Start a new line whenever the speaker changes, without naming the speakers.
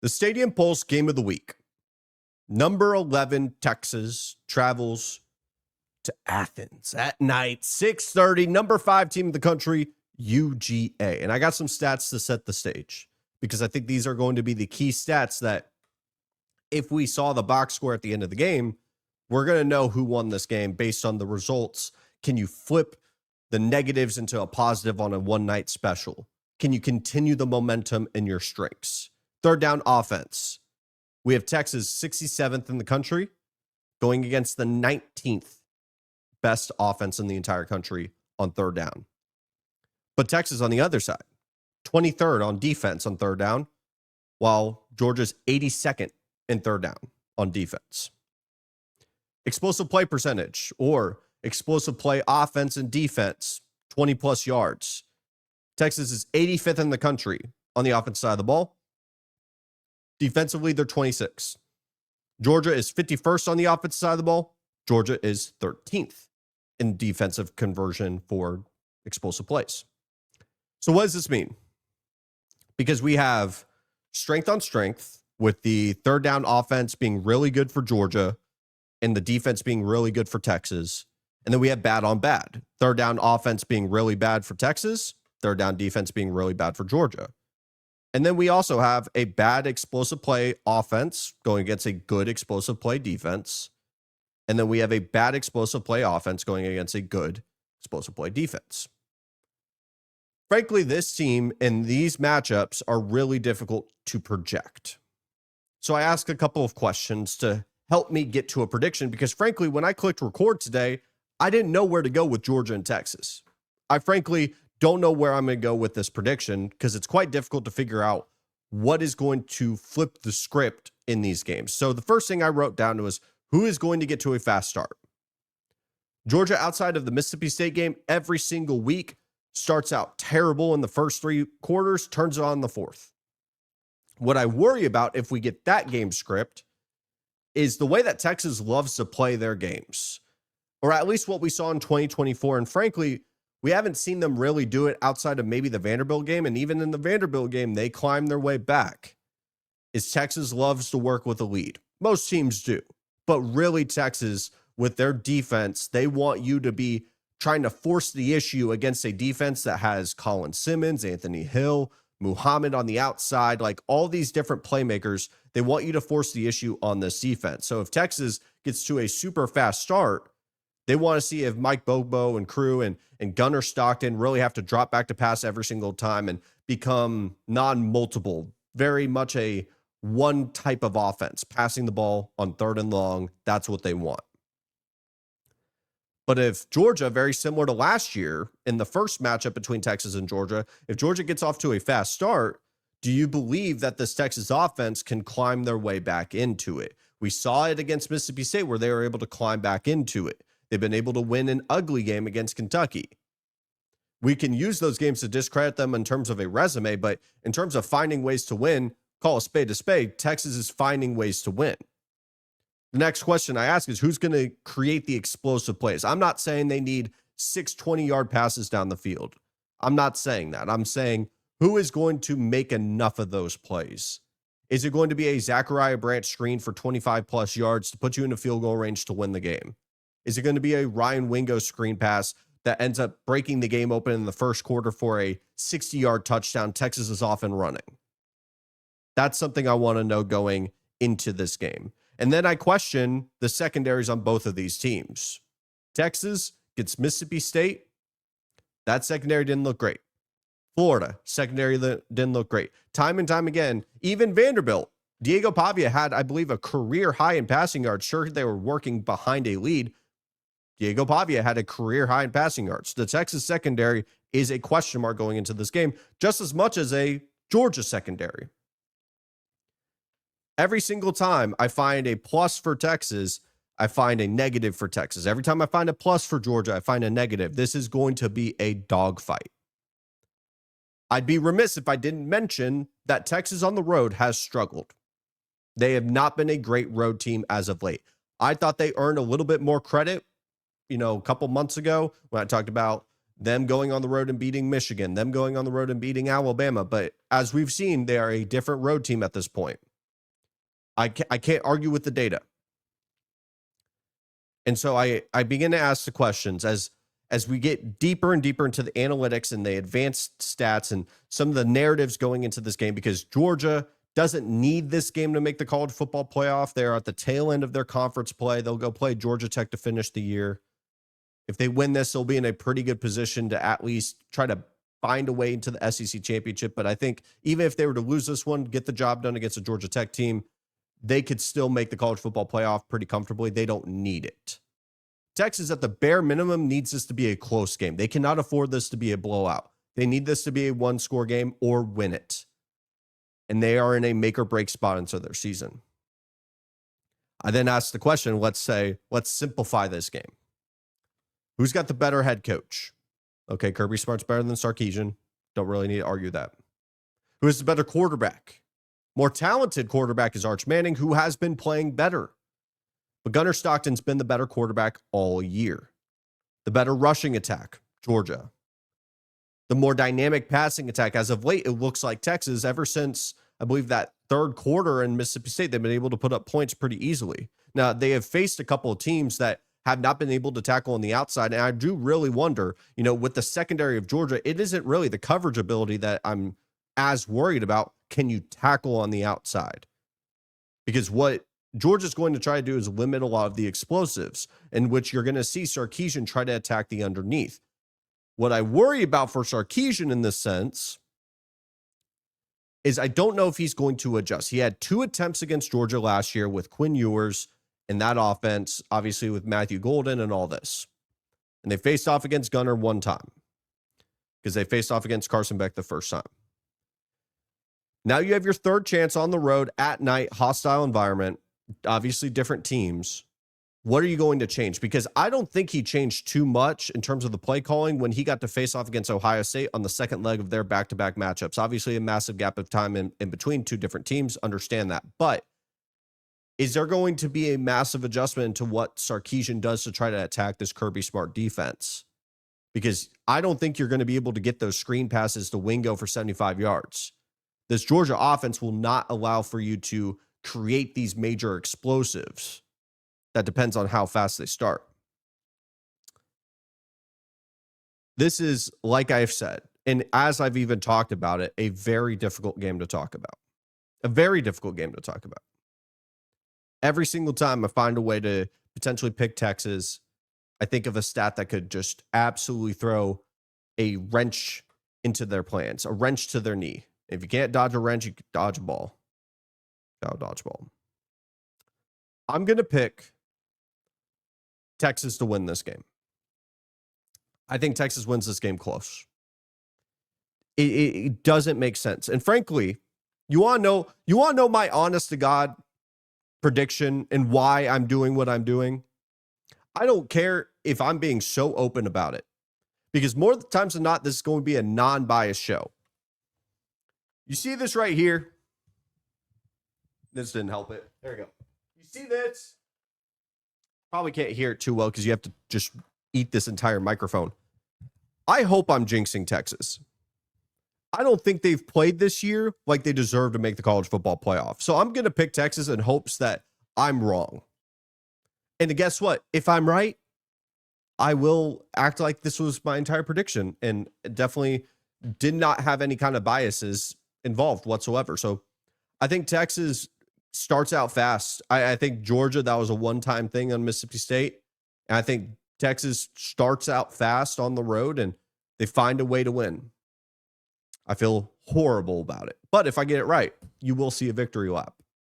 The Stadium Pulse game of the week. Number 11 Texas travels to Athens at night, 6:30. Number 5 team in the country, UGA. And I got some stats to set the stage because I think these are going to be the key stats that if we saw the box score at the end of the game, we're going to know who won this game based on the results. Can you flip the negatives into a positive on a one-night special? Can you continue the momentum in your strengths? Third down offense. We have Texas 67th in the country going against the 19th best offense in the entire country on third down. But Texas on the other side, 23rd on defense on third down, while Georgia's 82nd in third down on defense. Explosive play percentage or explosive play offense and defense, 20 plus yards. Texas is 85th in the country on the offense side of the ball. Defensively, they're 26th. Georgia is 51st on the offensive side of the ball. Georgia is 13th in defensive conversion for explosive plays. So what does this mean? Because we have strength on strength with the third down offense being really good for Georgia and the defense being really good for Texas. And then we have bad on bad. Third down offense being really bad for Texas. Third down defense being really bad for Georgia. And then we also have a bad explosive play offense going against a good explosive play defense. And then we have a bad explosive play offense going against a good explosive play defense. Frankly, this team and these matchups are really difficult to project. So I asked a couple of questions to help me get to a prediction because frankly, when I clicked record today, I didn't know where to go with Georgia and Texas. I frankly don't know where I'm going to go with this prediction because it's quite difficult to figure out what is going to flip the script in these games. So the first thing I wrote down was who is going to get to a fast start. Georgia, outside of the Mississippi State game, every single week starts out terrible in the first 3 quarters, turns it on in the fourth. What I worry about if we get that game script is the way that Texas loves to play their games, or at least what we saw in 2024. And frankly, we haven't seen them really do it outside of maybe the Vanderbilt game. And even in the Vanderbilt game, they climbed their way back. Is Texas loves to work with a lead. Most teams do. But really, Texas, with their defense, they want you to be trying to force the issue against a defense that has Colin Simmons, Anthony Hill, Muhammad on the outside, like all these different playmakers. They want you to force the issue on this defense. So if Texas gets to a super fast start, they want to see if Mike Bobo and crew and Gunnar Stockton really have to drop back to pass every single time and become non-multiple, very much a one type of offense, passing the ball on third and long. That's what they want. But if Georgia, very similar to last year in the first matchup between Texas and Georgia, if Georgia gets off to a fast start, do you believe that this Texas offense can climb their way back into it? We saw it against Mississippi State where they were able to climb back into it. They've been able to win an ugly game against Kentucky. We can use those games to discredit them in terms of a resume, but in terms of finding ways to win, call a spade, Texas is finding ways to win. The next question I ask is who's going to create the explosive plays? I'm not saying they need 6 20-yard passes down the field. I'm not saying that. I'm saying who is going to make enough of those plays? Is it going to be a Zachariah Branch screen for 25-plus yards to put you in a field goal range to win the game? Is it going to be a Ryan Wingo screen pass that ends up breaking the game open in the first quarter for a 60-yard touchdown? Texas is off and running. That's something I want to know going into this game. And then I question the secondaries on both of these teams. Texas gets Mississippi State. That secondary didn't look great. Florida, secondary didn't look great. Time and time again, even Vanderbilt. Diego Pavia had, I believe, a career high in passing yards. Sure, they were working behind a lead. Diego Pavia had a career high in passing yards. The Texas secondary is a question mark going into this game, just as much as a Georgia secondary. Every single time I find a plus for Texas, I find a negative for Texas. Every time I find a plus for Georgia, I find a negative. This is going to be a dogfight. I'd be remiss if I didn't mention that Texas on the road has struggled. They have not been a great road team as of late. I thought they earned a little bit more credit, a couple months ago when I talked about them going on the road and beating Michigan, them going on the road and beating Alabama. But as we've seen, they are a different road team at this point. I can't argue with the data. And so I begin to ask the questions as we get deeper and deeper into the analytics and the advanced stats and some of the narratives going into this game, because Georgia doesn't need this game to make the college football playoff. They're at the tail end of their conference play. They'll go play Georgia Tech to finish the year. If they win this, they'll be in a pretty good position to at least try to find a way into the SEC championship. But I think even if they were to lose this one, get the job done against a Georgia Tech team, they could still make the college football playoff pretty comfortably. They don't need it. Texas, at the bare minimum, needs this to be a close game. They cannot afford this to be a blowout. They need this to be a one-score game or win it. And they are in a make-or-break spot into their season. I then asked the question, let's simplify this game. Who's got the better head coach? Okay, Kirby Smart's better than Sarkisian. Don't really need to argue that. Who is the better quarterback? More talented quarterback is Arch Manning, who has been playing better. But Gunnar Stockton's been the better quarterback all year. The better rushing attack, Georgia. The more dynamic passing attack. As of late, it looks like Texas, ever since, I believe, that third quarter in Mississippi State, they've been able to put up points pretty easily. Now, they have faced a couple of teams that have not been able to tackle on the outside. And I do really wonder, with the secondary of Georgia, it isn't really the coverage ability that I'm as worried about. Can you tackle on the outside? Because what Georgia's going to try to do is limit a lot of the explosives, in which you're going to see Sarkisian try to attack the underneath. What I worry about for Sarkisian in this sense is I don't know if he's going to adjust. He had 2 attempts against Georgia last year with Quinn Ewers in that offense, obviously with Matthew Golden and all this. And they faced off against Gunnar one time because they faced off against Carson Beck the first time. Now you have your third chance on the road at night, hostile environment, obviously different teams. What are you going to change? Because I don't think he changed too much in terms of the play calling when he got to face off against Ohio State on the second leg of their back-to-back matchups. Obviously, a massive gap of time in between two different teams. Understand that. But is there going to be a massive adjustment into what Sarkisian does to try to attack this Kirby Smart defense? Because I don't think you're going to be able to get those screen passes to Wingo for 75 yards. This Georgia offense will not allow for you to create these major explosives. That depends on how fast they start. This is, like I've said, and as I've even talked about it, a very difficult game to talk about. A very difficult game to talk about. Every single time I find a way to potentially pick Texas, I think of a stat that could just absolutely throw a wrench into their plans, a wrench to their knee. If you can't dodge a wrench, you can dodge a ball. Dodgeball. I'm going to pick Texas to win this game. I think Texas wins this game close. It doesn't make sense. And frankly, you want to know my honest to God prediction and why I'm doing what I'm doing? I don't care if I'm being so open about it, because more times than not, this is going to be a non-biased show. You see this right here? This didn't help it. There you go. You see this? Probably can't hear it too well because you have to just eat this entire microphone. I hope I'm jinxing Texas. I don't think they've played this year like they deserve to make the college football playoff. So I'm going to pick Texas in hopes that I'm wrong. And guess what? If I'm right, I will act like this was my entire prediction and definitely did not have any kind of biases involved whatsoever. So I think Texas starts out fast. I think Georgia, that was a one-time thing on Mississippi State. And I think Texas starts out fast on the road and they find a way to win. I feel horrible about it. But if I get it right, you will see a victory lap.